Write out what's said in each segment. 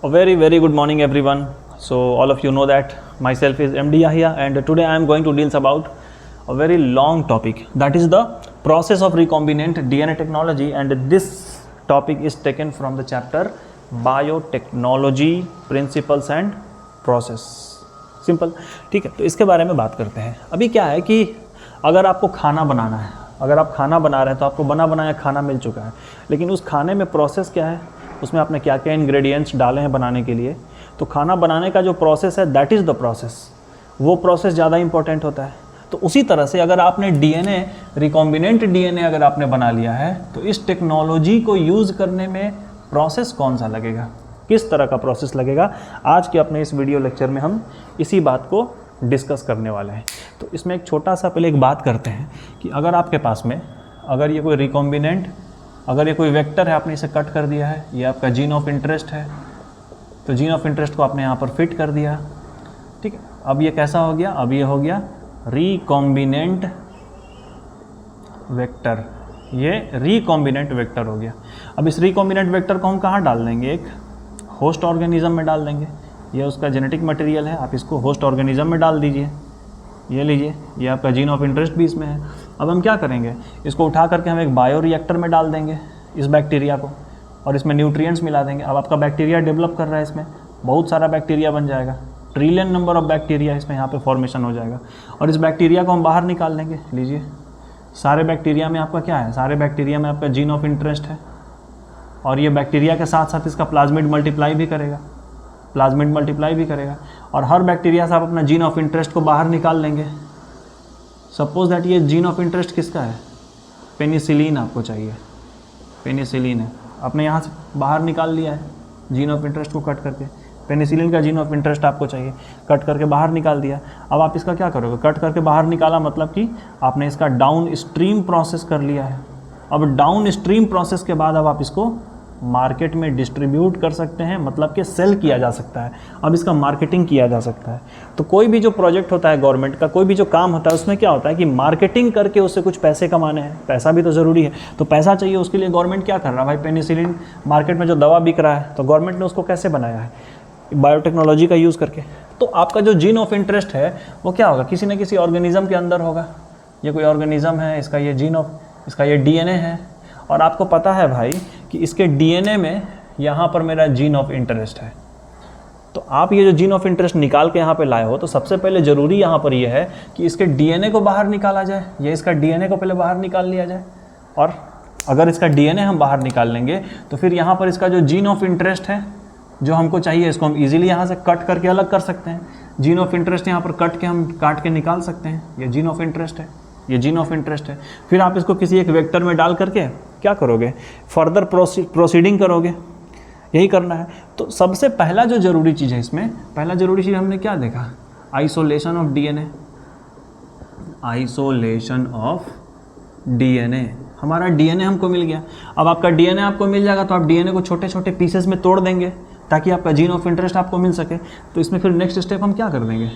A very good morning everyone. So all of you know that myself is MD Yahya and today I am going to deal about a very long topic, that is the process of recombinant DNA technology, and this topic is taken from the chapter Biotechnology Principles and Process. Simple, ठीक है। तो इसके बारे में बात करते हैं। अभी क्या है कि अगर आपको खाना बनाना है, अगर आप खाना बना रहे हैं तो आपको बना बनाया खाना मिल चुका है, लेकिन उस खाने में प्रोसेस क्या है, उसमें आपने क्या क्या इंग्रेडिएंट्स डाले हैं बनाने के लिए, तो खाना बनाने का जो प्रोसेस है दैट इज़ द प्रोसेस, वो प्रोसेस ज़्यादा इंपॉर्टेंट होता है। तो उसी तरह से अगर आपने डीएनए, रिकॉम्बिनेंट डीएनए अगर आपने बना लिया है, तो इस टेक्नोलॉजी को यूज़ करने में प्रोसेस कौन सा लगेगा, किस तरह का प्रोसेस लगेगा, आज के अपने इस वीडियो लेक्चर में हम इसी बात को डिस्कस करने वाले हैं। तो इसमें एक छोटा सा पहले एक बात करते हैं कि अगर आपके पास में अगर ये कोई रिकॉम्बिनेंट, अगर ये कोई वेक्टर है, आपने इसे कट कर दिया है, ये आपका जीन ऑफ इंटरेस्ट है, तो जीन ऑफ इंटरेस्ट को आपने यहाँ पर फिट कर दिया, ठीक है। अब ये कैसा हो गया, अब ये हो गया रिकॉम्बिनेंट वेक्टर, ये रिकॉम्बिनेंट वेक्टर हो गया। अब इस रिकॉम्बिनेंट वेक्टर को हम कहाँ डाल देंगे, एक होस्ट ऑर्गेनिज्म में डाल देंगे। ये उसका जेनेटिक मटेरियल है, आप इसको होस्ट ऑर्गेनिज्म में डाल दीजिए। ये लीजिए, ये आपका जीन ऑफ इंटरेस्ट भी इसमें है। अब हम क्या करेंगे, इसको उठा करके हम एक बायो रिएक्टर में डाल देंगे इस बैक्टीरिया को, और इसमें न्यूट्रिएंट्स मिला देंगे। अब आपका बैक्टीरिया डेवलप कर रहा है, इसमें बहुत सारा बैक्टीरिया बन जाएगा, ट्रिलियन नंबर ऑफ बैक्टीरिया इसमें यहाँ पे फॉर्मेशन हो जाएगा। और इस बैक्टीरिया को हम बाहर निकाल लेंगे। लीजिए, सारे बैक्टीरिया में आपका क्या है, सारे बैक्टीरिया में आपका जीन ऑफ इंटरेस्ट है, और ये बैक्टीरिया के साथ साथ इसका प्लाज्मिड मल्टीप्लाई भी करेगा, प्लाज्मिड मल्टीप्लाई भी करेगा। और हर बैक्टीरिया से आप अपना जीन ऑफ इंटरेस्ट को बाहर निकाल लेंगे। सपोज दैट ये जीन ऑफ इंटरेस्ट किसका है, पेनिसिलिन आपको चाहिए, पेनिसिलिन है, आपने यहाँ से बाहर निकाल लिया है जीन ऑफ इंटरेस्ट को कट करके, पेनिसिलिन का जीन ऑफ इंटरेस्ट आपको चाहिए, कट करके बाहर निकाल दिया। अब आप इसका क्या करोगे, कट करके बाहर निकाला मतलब कि आपने इसका डाउन स्ट्रीम प्रोसेस कर लिया है। अब डाउन स्ट्रीम प्रोसेस के बाद अब आप इसको मार्केट में डिस्ट्रीब्यूट कर सकते हैं, मतलब कि सेल किया जा सकता है, अब इसका मार्केटिंग किया जा सकता है। तो कोई भी जो प्रोजेक्ट होता है गवर्नमेंट का, कोई भी जो काम होता है, उसमें क्या होता है कि मार्केटिंग करके उससे कुछ पैसे कमाने हैं, पैसा भी तो ज़रूरी है। तो पैसा चाहिए, उसके लिए गवर्नमेंट क्या कर रहा है, भाई पेनिसिलिन मार्केट में जो दवा बिक रहा है, तो गवर्नमेंट ने उसको कैसे बनाया है, बायोटेक्नोलॉजी का यूज़ करके। तो आपका जो जीन ऑफ इंटरेस्ट है वो क्या होगा, किसी न किसी ऑर्गेनिज्म के अंदर होगा। ये कोई ऑर्गेनिज्म है, इसका ये जीन ऑफ, इसका ये डीएनए है, और आपको पता है भाई कि इसके डीएनए में यहाँ पर मेरा जीन ऑफ इंटरेस्ट है। तो आप ये जो जीन ऑफ इंटरेस्ट निकाल के यहाँ पे लाए हो, तो सबसे पहले ज़रूरी यहाँ पर ये है कि इसके डीएनए को बाहर निकाला जाए, ये इसका डीएनए को पहले बाहर निकाल लिया जाए। और अगर इसका डीएनए हम बाहर निकाल लेंगे तो फिर यहाँ पर इसका जो जीन ऑफ इंटरेस्ट है जो हमको चाहिए, इसको हम ईजिली यहाँ से कट करके अलग कर सकते हैं। जीन ऑफ इंटरेस्ट यहाँ पर काट के निकाल सकते हैं, ये जीन ऑफ इंटरेस्ट है, ये जीन ऑफ इंटरेस्ट है। फिर आप इसको किसी एक वेक्टर में डाल करके क्या करोगे, फर्दर प्रोसीडिंग करोगे, यही करना है। तो सबसे पहला जो ज़रूरी चीज़ है इसमें, पहला ज़रूरी चीज़ हमने क्या देखा, isolation of DNA, isolation of DNA. हमारा डीएनए हमको मिल गया। अब आपका डीएनए आपको मिल जाएगा तो आप डीएनए को छोटे छोटे पीसेस में तोड़ देंगे ताकि आपका जीन ऑफ इंटरेस्ट आपको मिल सके। तो इसमें फिर नेक्स्ट स्टेप हम क्या कर देंगे,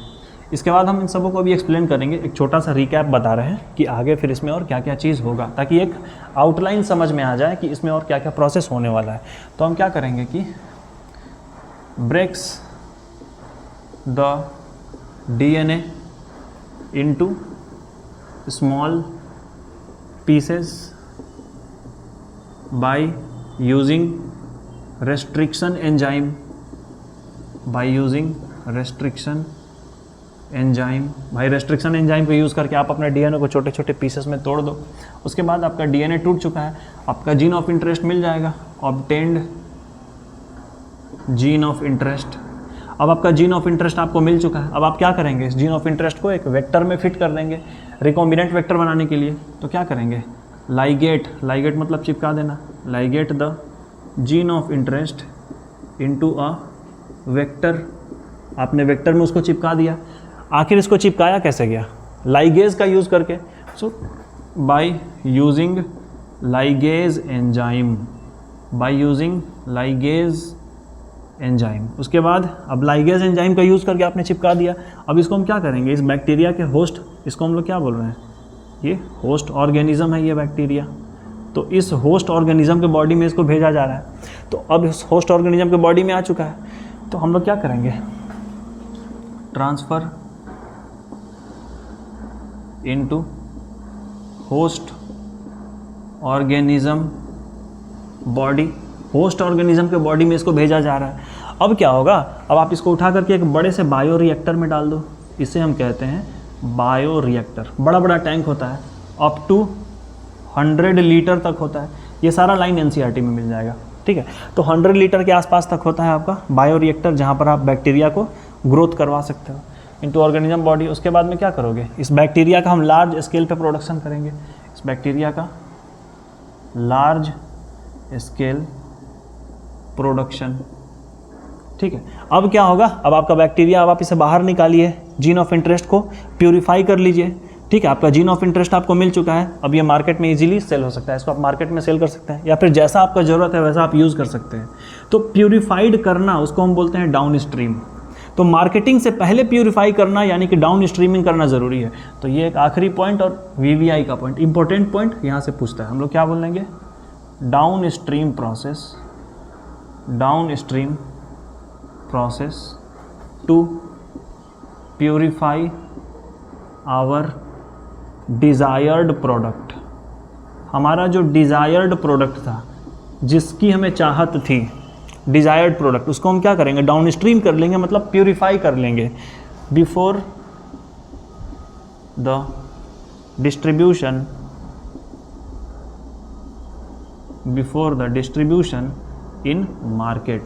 इसके बाद हम इन सबों को भी एक्सप्लेन करेंगे। एक छोटा सा रिकैप बता रहे हैं कि आगे फिर इसमें और क्या क्या चीज़ होगा, ताकि एक आउटलाइन समझ में आ जाए कि इसमें और क्या क्या प्रोसेस होने वाला है। तो हम क्या करेंगे कि breaks the DNA into small pieces by using restriction enzyme, by using restriction enzyme. भाई रेस्ट्रिक्शन एंजाइम को यूज़ करके आप अपने डीएनए को छोटे छोटे पीसेस में तोड़ दो। उसके बाद आपका डीएनए टूट चुका है, आपका जीन ऑफ इंटरेस्ट मिल जाएगा, ऑब्टेन्ड जीन ऑफ इंटरेस्ट। अब आपका जीन ऑफ इंटरेस्ट आपको मिल चुका है। अब आप क्या करेंगे, इस जीन ऑफ इंटरेस्ट को एक वेक्टर में फिट कर देंगे रिकॉम्बिनेंट वेक्टर बनाने के लिए। तो क्या करेंगे, लाइगेट, लाइगेट मतलब चिपका देना, ligate the gene of interest into a vector. आपने वेक्टर में उसको चिपका दिया। आखिर इसको चिपकाया कैसे गया, लाइगेज का यूज़ करके। So by using ligase enzyme, by using ligase enzyme. उसके बाद अब लाइगेज एंजाइम का यूज़ करके आपने चिपका दिया। अब इसको हम क्या करेंगे, इस बैक्टीरिया के होस्ट, इसको हम लोग क्या बोल रहे हैं, ये होस्ट ऑर्गेनिज्म है ये बैक्टीरिया, तो इस होस्ट ऑर्गेनिज्म के बॉडी में इसको भेजा जा रहा है। तो अब इस होस्ट ऑर्गेनिज्म के बॉडी में आ चुका है, तो हम लोग क्या करेंगे, transfer into host organism body. Host organism के बॉडी में इसको भेजा जा रहा है। अब क्या होगा, अब आप इसको उठा करके एक बड़े से बायो रिएक्टर में डाल दो। इसे हम कहते हैं बायो रिएक्टर। बड़ा बड़ा टैंक होता है, अप टू 100 लीटर तक होता है। ये सारा लाइन एनसीईआरटी में मिल जाएगा, ठीक है। तो 100 लीटर के आसपास तक होता है आपका बायो रिएक्टर, जहाँ पर आप बैक्टीरिया को ग्रोथ करवा सकते हो इनटू ऑर्गेनिज्म बॉडी। उसके बाद में क्या करोगे, इस बैक्टीरिया का हम लार्ज स्केल पे प्रोडक्शन करेंगे। इस बैक्टीरिया का लार्ज स्केल प्रोडक्शन, ठीक है। अब क्या होगा, अब आपका बैक्टीरिया, अब आप इसे बाहर निकालिए, जीन ऑफ इंटरेस्ट को प्यूरिफाई कर लीजिए, ठीक है। आपका जीन ऑफ इंटरेस्ट आपको मिल चुका है। अब ये मार्केट में इजीली सेल हो सकता है, इसको आप मार्केट में सेल कर सकते हैं, या फिर जैसा आपका ज़रूरत है वैसा आप यूज़ कर सकते हैं। तो प्यूरिफाइड करना, उसको हम बोलते हैं डाउन स्ट्रीम। तो मार्केटिंग से पहले प्यूरिफाई करना यानी कि डाउन स्ट्रीमिंग करना ज़रूरी है। तो ये एक आखिरी पॉइंट और वीवीआई का पॉइंट, इंपॉर्टेंट पॉइंट यहाँ से पूछता है। हम लोग क्या बोलेंगे, down stream process, down stream process to purify our desired product। हमारा जो डिज़ायर्ड प्रोडक्ट था, जिसकी हमें चाहत थी, डिज़ायर्ड प्रोडक्ट, उसको हम क्या करेंगे, डाउन स्ट्रीम कर लेंगे, मतलब प्यूरिफाई कर लेंगे before the distribution, before the distribution in market.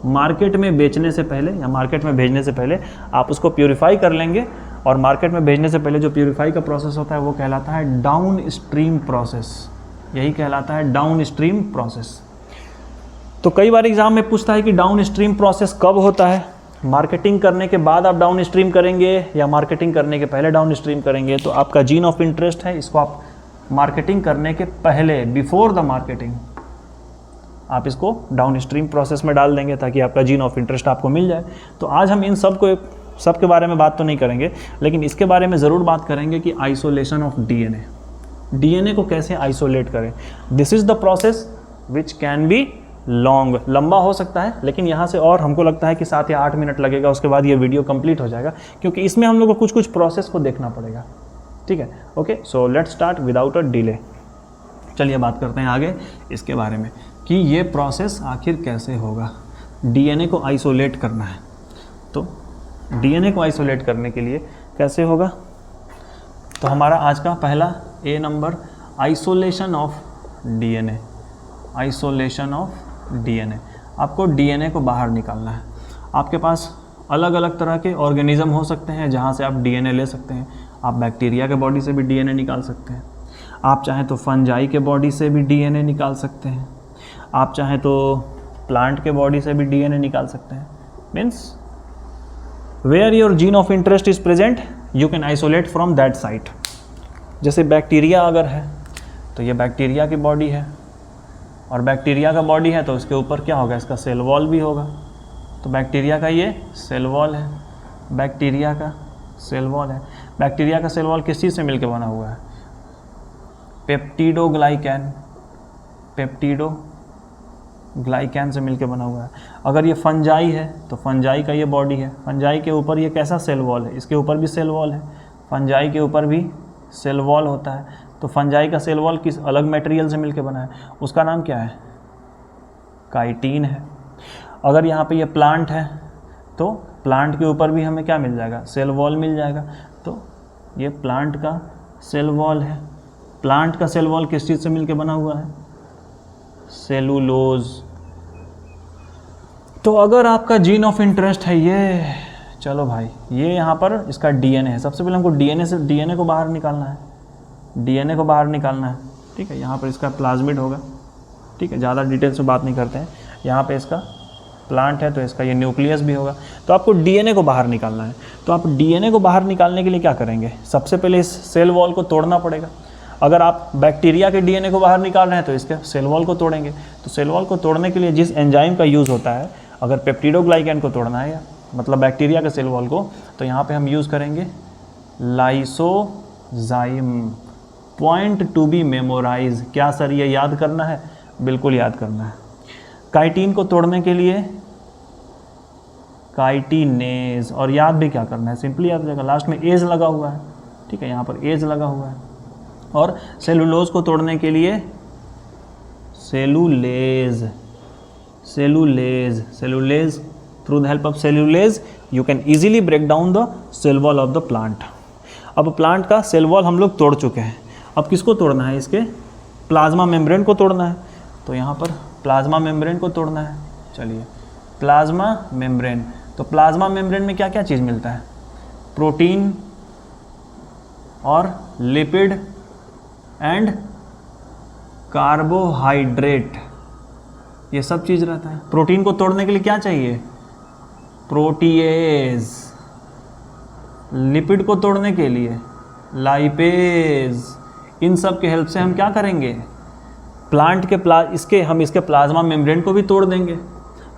Market में बेचने से पहले या मार्केट में भेजने से पहले आप उसको प्यूरिफाई कर लेंगे। और मार्केट में भेजने से पहले जो प्यूरिफाई का प्रोसेस होता है वो कहलाता है डाउन स्ट्रीम प्रोसेस। यही कहलाता है डाउन स्ट्रीम प्रोसेस। तो कई बार एग्जाम में पूछता है कि डाउन स्ट्रीम प्रोसेस कब होता है, मार्केटिंग करने के बाद आप डाउन स्ट्रीम करेंगे या मार्केटिंग करने के पहले डाउन स्ट्रीम करेंगे। तो आपका जीन ऑफ इंटरेस्ट है, इसको आप मार्केटिंग करने के पहले, बिफोर द मार्केटिंग, आप इसको डाउन स्ट्रीम प्रोसेस में डाल देंगे ताकि आपका जीन ऑफ इंटरेस्ट आपको मिल जाए। तो आज हम इन सब के बारे में बात तो नहीं करेंगे, लेकिन इसके बारे में ज़रूर बात करेंगे कि आइसोलेशन ऑफ डीएनए, डीएनए को कैसे आइसोलेट करें। This is the process which can be long, लंबा हो सकता है, लेकिन यहाँ से और हमको लगता है कि 7 या 8 मिनट लगेगा, उसके बाद ये वीडियो कंप्लीट हो जाएगा, क्योंकि इसमें हम लोग को कुछ कुछ प्रोसेस को देखना पड़ेगा, ठीक है। Okay, so let's start without a delay. चलिए बात करते हैं आगे इसके बारे में कि ये प्रोसेस आखिर कैसे होगा। डीएनए को आइसोलेट करना है, तो डीएनए को आइसोलेट करने के लिए कैसे होगा, तो हमारा आज का पहला A number, isolation of DNA. Isolation of DNA, आपको डीएनए को बाहर निकालना है। आपके पास अलग अलग तरह के ऑर्गेनिज्म हो सकते हैं जहाँ से आप डीएनए ले सकते हैं। आप बैक्टीरिया के बॉडी से भी डीएनए निकाल सकते हैं, आप चाहें तो फंजाई के बॉडी से भी डीएनए निकाल सकते हैं, आप चाहें तो प्लांट के बॉडी से भी डीएनए निकाल सकते हैं। Means where your gene of interest is present you can isolate from that site. जैसे बैक्टीरिया अगर है तो ये बैक्टीरिया की बॉडी है, और बैक्टीरिया का बॉडी है तो उसके ऊपर क्या होगा, इसका सेल वॉल भी होगा। तो बैक्टीरिया का ये सेल वॉल है, बैक्टीरिया का सेल वॉल है। बैक्टीरिया का सेल वॉल किस चीज़ से मिलकर बना हुआ है, पेप्टिडोग्लाइकैन, पेप्टिडोग्लाइकैन से मिलकर बना हुआ है। अगर ये फंजाई है तो फंजाई का ये बॉडी है, फंजाई के ऊपर ये कैसा सेल वॉल है, इसके ऊपर भी सेल वॉल है, फंजाई के ऊपर भी सेल वॉल होता है। तो फंजाई का सेल वॉल किस अलग मटेरियल से मिलकर बना है, उसका नाम क्या है, काइटिन है। अगर यहाँ पे ये प्लांट है तो प्लांट के ऊपर भी हमें क्या मिल जाएगा, सेल वॉल मिल जाएगा। तो ये प्लांट का सेल वॉल है। प्लांट का सेल वॉल किस चीज़ से मिलकर बना हुआ है, सेलुलोज। तो अगर आपका जीन ऑफ इंटरेस्ट है ये, चलो भाई ये यहाँ पर इसका डीएनए है, सबसे पहले हमको डीएनए को बाहर निकालना है, डीएनए को बाहर निकालना है, ठीक है। यहाँ पर इसका प्लाज्मिड होगा, ठीक है, ज़्यादा डिटेल से बात नहीं करते हैं। यहाँ पे इसका प्लांट है तो इसका ये न्यूक्लियस भी होगा। तो आपको डीएनए को बाहर निकालना है। तो आप डीएनए को बाहर निकालने के लिए क्या करेंगे, सबसे पहले इस सेल वॉल को तोड़ना पड़ेगा। अगर आप बैक्टीरिया के डीएनए को बाहर निकाल रहे हैं तो इसके सेल वॉल को तोड़ेंगे। तो सेल वॉल को तोड़ने के लिए जिस एंजाइम का यूज़ होता है, अगर पेप्टिडोग्लाइकैन को तोड़ना है या मतलब बैक्टीरिया के सेल वॉल को, तो यहाँ पे हम यूज़ करेंगे lysozyme, point to be memorise. क्या सर ये याद करना है? बिल्कुल याद करना है। काइटिन को तोड़ने के लिए काइटिनेज, और याद भी क्या करना है, सिंपली याद रखिएगा, लास्ट में एज लगा हुआ है, ठीक है, यहाँ पर एज लगा हुआ है। और सेलुलोज को तोड़ने के लिए cellulase, cellulase, cellulase, through the help of cellulase you can easily break down the cell wall of the plant. अब प्लांट का सेल वॉल हम लोग तोड़ चुके हैं, अब किसको तोड़ना है? इसके प्लाज्मा मेम्ब्रेन को तोड़ना है। तो यहाँ पर प्लाज्मा मेम्ब्रेन को तोड़ना है। चलिए, प्लाज्मा मेम्ब्रेन, तो प्लाज्मा मेम्ब्रेन में क्या क्या चीज़ मिलता है? प्रोटीन और लिपिड एंड कार्बोहाइड्रेट, ये सब चीज़ रहता है। प्रोटीन को तोड़ने के लिए क्या चाहिए? प्रोटीएज। लिपिड को तोड़ने के लिए लाइपेज। इन सब के हेल्प से हम क्या करेंगे? प्लांट के हम इसके प्लाज्मा मेम्ब्रेन को भी तोड़ देंगे।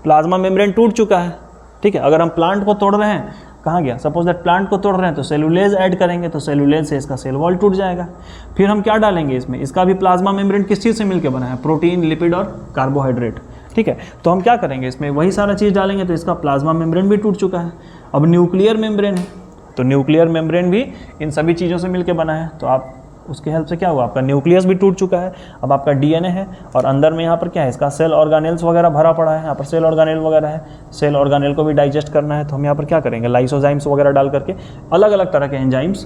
प्लाज्मा मेम्ब्रेन टूट चुका है, ठीक है। अगर हम प्लांट को तोड़ रहे हैं, कहाँ गया? सपोज दैट प्लांट को तोड़ रहे हैं तो सेलुलेज ऐड करेंगे, तो सेलुलेज से इसका सेल वॉल टूट जाएगा। फिर हम क्या डालेंगे इसमें? इसका भी प्लाज्मा मेम्ब्रेन किस चीज़ से मिलकर बना है? प्रोटीन, लिपिड और कार्बोहाइड्रेट, ठीक है। तो हम क्या करेंगे इसमें? वही सारा चीज़ डालेंगे, तो इसका प्लाज्मा मेम्ब्रेन भी टूट चुका है। अब न्यूक्लियर मेम्ब्रेन है, तो न्यूक्लियर मेम्ब्रेन भी इन सभी चीज़ों से मिलकर बना है, तो आप उसके हेल्प से क्या हुआ? आपका न्यूक्लियस भी टूट चुका है। अब आपका डीएनए है, और अंदर में यहाँ पर क्या है? इसका सेल ऑर्गानेल्स वगैरह भरा पड़ा है, यहाँ पर सेल ऑर्गानेल वगैरह है। सेल ऑर्गानेल को भी डाइजेस्ट करना है, तो हम यहाँ पर क्या करेंगे? लाइसोजाइम्स वगैरह डाल करके, अलग अलग तरह के एंजाइम्स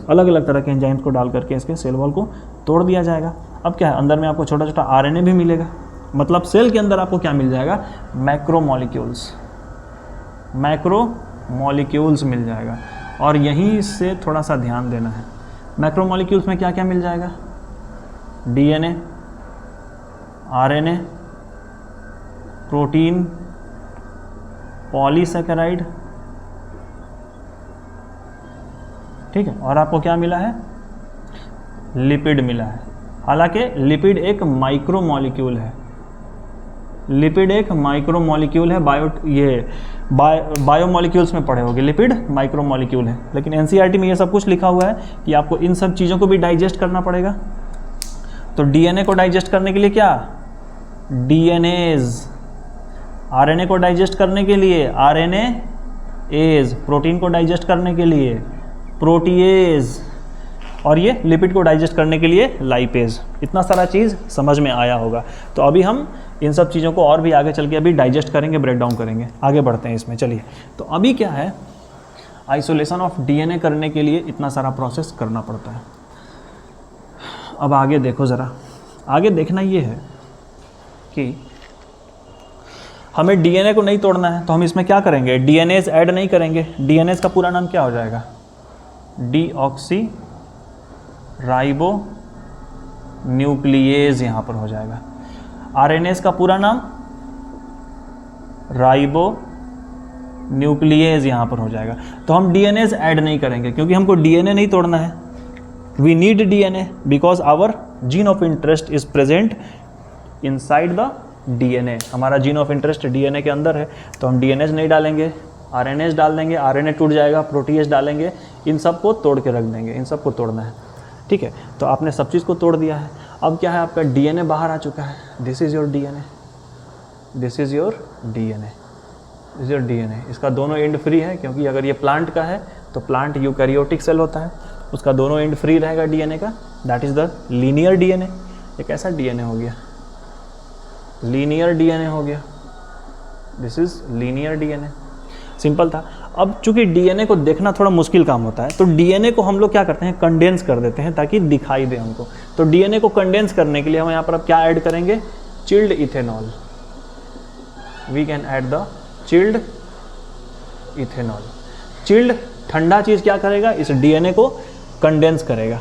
को डाल करके इसके सेल वॉल को तोड़ दिया जाएगा। अब क्या है? अंदर में आपको छोटा छोटा आरएनए भी मिलेगा, मतलब सेल के अंदर आपको क्या मिल जाएगा? मैक्रोमॉलिक्यूल्स मिल जाएगा। और यहीं से थोड़ा सा ध्यान देना है, मैक्रोमॉलिक्यूल्स में क्या क्या मिल जाएगा? डीएनए, आरएनए, प्रोटीन, पॉलीसैकेराइड, ठीक है। और आपको क्या मिला है? लिपिड मिला है। हालांकि लिपिड एक माइक्रोमॉलिक्यूल है, लिपिड एक माइक्रोमॉलिक्यूल है। बायोमॉलिक्यूल्स में पढ़े होंगे, लिपिड माइक्रोमॉलिक्यूल है, लेकिन एनसीईआरटी में ये सब कुछ लिखा हुआ है कि आपको इन सब चीज़ों को भी डाइजेस्ट करना पड़ेगा। तो डीएनए को डाइजेस्ट करने के लिए क्या? डीएनएज। आरएनए को डाइजेस्ट करने के लिए आरएनएज। प्रोटीन को डाइजेस्ट करने के लिए प्रोटीएज, और ये लिपिड को डाइजेस्ट करने के लिए लाइपेज। इतना सारा चीज़ समझ में आया होगा। तो अभी हम इन सब चीज़ों को और भी आगे चल के अभी डाइजेस्ट करेंगे, ब्रेक डाउन करेंगे, आगे बढ़ते हैं इसमें। चलिए, तो अभी क्या है? आइसोलेशन ऑफ डीएनए करने के लिए इतना सारा प्रोसेस करना पड़ता है। अब आगे देखो ज़रा, आगे देखना ये है कि हमें डीएनए को नहीं तोड़ना है, तो हम इसमें क्या करेंगे? डीएनएज ऐड नहीं करेंगे। डीएनएज का पूरा नाम क्या हो जाएगा? डीऑक्सी राइबो न्यूक्लियेज यहाँ पर हो जाएगा। आरएनएस का पूरा नाम राइबो न्यूक्लियेज यहाँ पर हो जाएगा। तो हम डीएनएज ऐड नहीं करेंगे क्योंकि हमको डीएनए नहीं तोड़ना है। We need DNA because our gene of interest is present inside the DNA. हमारा जीन ऑफ इंटरेस्ट डीएनए के अंदर है, तो हम डीएनएज नहीं डालेंगे, आरएनएज डाल देंगे। आरएनए टूट जाएगा, प्रोटीएज डालेंगे, इन सब को तोड़ के रख देंगे। इन सब को तोड़ना है, ठीक है। तो आपने सब चीज़ को तोड़ दिया है। अब क्या है? आपका डीएनए बाहर आ चुका है। This is your DNA, this is your DNA, this is your DNA. इसका दोनों एंड फ्री है, क्योंकि अगर ये प्लांट का है तो प्लांट यूकैरियोटिक सेल होता है, उसका दोनों एंड फ्री रहेगा डीएनए का। That is the linear DNA. ये कैसा डीएनए हो गया? लीनियर डीएनए हो गया। This is linear DNA. Simple था। अब चूंकि डीएनए को देखना थोड़ा मुश्किल काम होता है, तो डीएनए को हम लोग क्या करते हैं? कंडेंस कर देते हैं ताकि दिखाई दे हमको। तो डीएनए को कंडेंस करने के लिए हम यहाँ पर अब क्या ऐड करेंगे? Chilled ethanol. We can add the chilled ethanol. Chilled ठंडा चीज़ क्या करेगा? इस डीएनए को कंडेंस करेगा।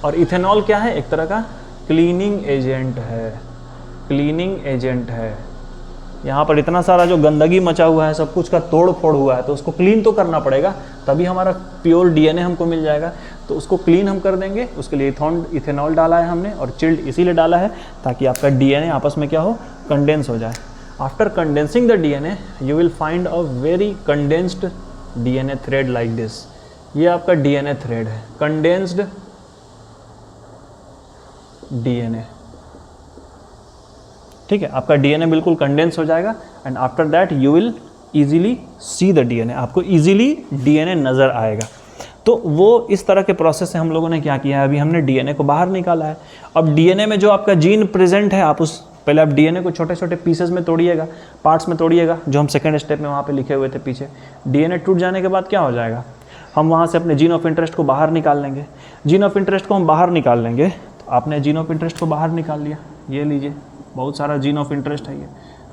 और इथेनॉल क्या है? एक तरह का क्लीनिंग एजेंट है, क्लीनिंग एजेंट है। यहाँ पर इतना सारा जो गंदगी मचा हुआ है, सब कुछ का तोड़ फोड़ हुआ है, तो उसको क्लीन तो करना पड़ेगा, तभी हमारा प्योर डीएनए हमको मिल जाएगा। तो उसको क्लीन हम कर देंगे। उसके लिए इथेनॉल डाला है हमने, और चिल्ड इसीलिए डाला है ताकि आपका डीएनए आपस में क्या हो? कंडेंस हो जाए। After condensing the DNA you will find a very condensed DNA thread like this. ये आपका डीएनए थ्रेड है, कंडेंस्ड डीएनए। ठीक है, आपका डीएनए बिल्कुल कंडेंस हो जाएगा and after that you will easily see the DNA, आपको इजीली डीएनए नज़र आएगा। तो वो इस तरह के प्रोसेस से हम लोगों ने क्या किया है, अभी हमने डीएनए को बाहर निकाला है। अब डीएनए में जो आपका जीन प्रेजेंट है, आप उस पहले आप डीएनए को छोटे छोटे पीसेस में तोड़िएगा, पार्ट्स में तोड़िएगा, जो हम सेकंड स्टेप में वहाँ पे लिखे हुए थे पीछे। डीएनए टूट जाने के बाद क्या हो जाएगा, हम वहाँ से अपने जीन ऑफ इंटरेस्ट को बाहर निकाल लेंगे। जीन ऑफ इंटरेस्ट को हम बाहर निकाल लेंगे, तो आपने जीन ऑफ इंटरेस्ट को बाहर निकाल लिया, ये लीजिए बहुत सारा जीन ऑफ इंटरेस्ट है ये।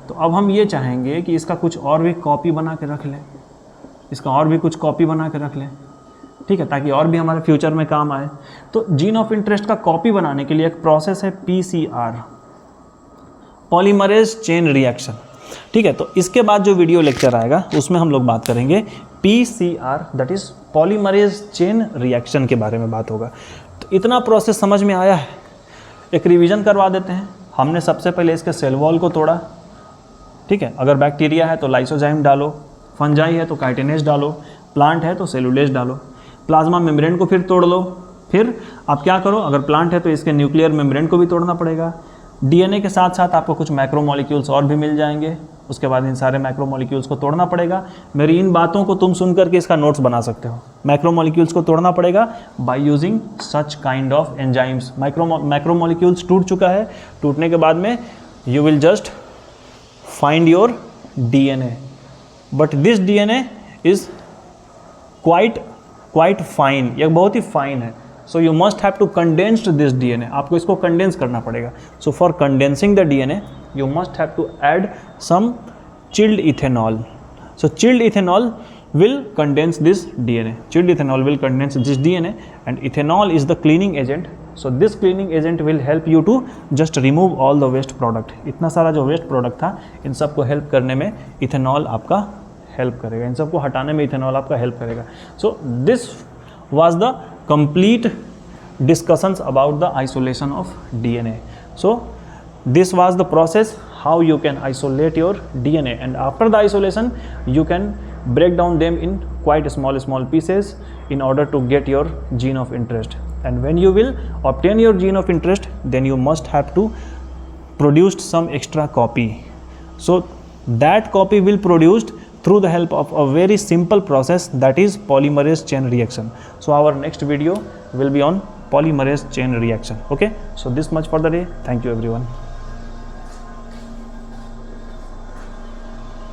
तो अब हम ये चाहेंगे कि इसका कुछ और भी कॉपी बना के रख लें, इसका और भी कुछ कॉपी बना के रख लें, ठीक है, ताकि और भी हमारे फ्यूचर में काम आए। तो जीन ऑफ इंटरेस्ट का कॉपी बनाने के लिए एक प्रोसेस है PCR, पॉलीमरेज चेन रिएक्शन। ठीक है, तो इसके बाद जो वीडियो लेक्चर आएगा उसमें हम लोग बात करेंगे PCR, that is polymerase chain reaction के बारे में बात होगा। तो इतना प्रोसेस समझ में आया है, एक रिवीजन करवा देते हैं। हमने सबसे पहले इसके सेल वॉल को तोड़ा, ठीक है, अगर बैक्टीरिया है तो लाइसोजाइम डालो, फंजाई है तो काइटिनेज डालो, प्लांट है तो सेलुलेज डालो, प्लाज्मा मेम्ब्रेन को फिर तोड़ लो। फिर आप क्या करो, अगर प्लांट है तो इसके न्यूक्लियर मेम्ब्रेन को भी तोड़ना पड़ेगा। डीएनए के साथ साथ आपको कुछ मैक्रोमोलिक्यूल्स और भी मिल जाएंगे, उसके बाद इन सारे मैक्रोमोलिक्यूल्स को तोड़ना पड़ेगा। मेरी इन बातों को तुम सुन करके इसका नोट्स बना सकते हो। मैक्रोमोलिक्यूल्स को तोड़ना पड़ेगा by using such kind of enzymes. Macromolecules टूट चुका है, टूटने के बाद में you will just find your DNA, but this DNA is quite fine, यह बहुत ही फाइन है। So you must have to condensed this DNA, आपको इसको कंडेंस करना पड़ेगा। So for condensing the DNA you must have to add some chilled ethanol. So chilled ethanol will condense this DNA. Chilled ethanol will condense this DNA and ethanol is the cleaning agent. So this cleaning agent will help you to just remove all the waste product. इतना सारा जो waste product था, इन सब को help करने में ethanol आपका help करेगा, इन सब को हटाने में ethanol आपका help करेगा. So this was the complete discussions about the isolation of DNA. So this was the process how you can isolate your DNA, and after the isolation you can break down them in quite small pieces in order to get your gene of interest. And when you will obtain your gene of interest, then you must have to produce some extra copy. So that copy will produced through the help of a very simple process, that is polymerase chain reaction. So our next video will be on polymerase chain reaction. Okay, so this much for the day. Thank you everyone.